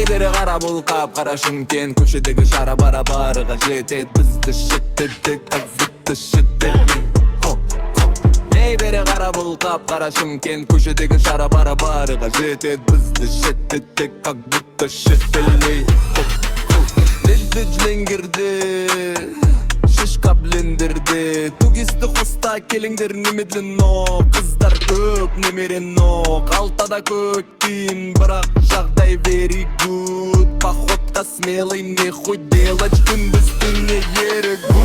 бері қара бұл қап-қара Шымкент көшедегі шара бара-барыға жетет бізді шеттетті қазітті шеттетті ей бері қара бұл қап-қара Шымкент көшедегі шара бара-барыға жетет бізді шеттетті как будто шеттелей Лезді жленгерде шишка блендерде тугисті қоста келіңдер немедленно қыздар көп немерено қалтада көк тиын бірақ жағдай very good походка смелый нехуй делать күндіз түні ерігу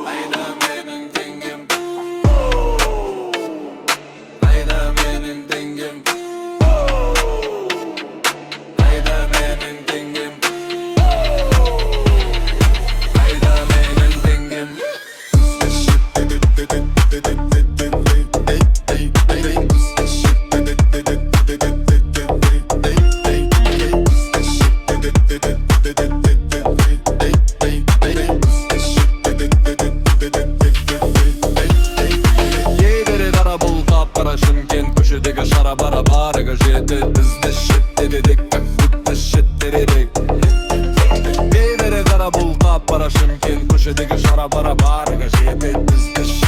Қайда менің теңгем Қайда менің теңгем Қайда менің теңгем Қайда менің теңгем Шымкент көшедегі шара бара-барыға жетет бізді шеттедедік как будто шеттередік ей бері қара бұл қап-қара Шымкент көшедегі шара бара-барыға жетет бізді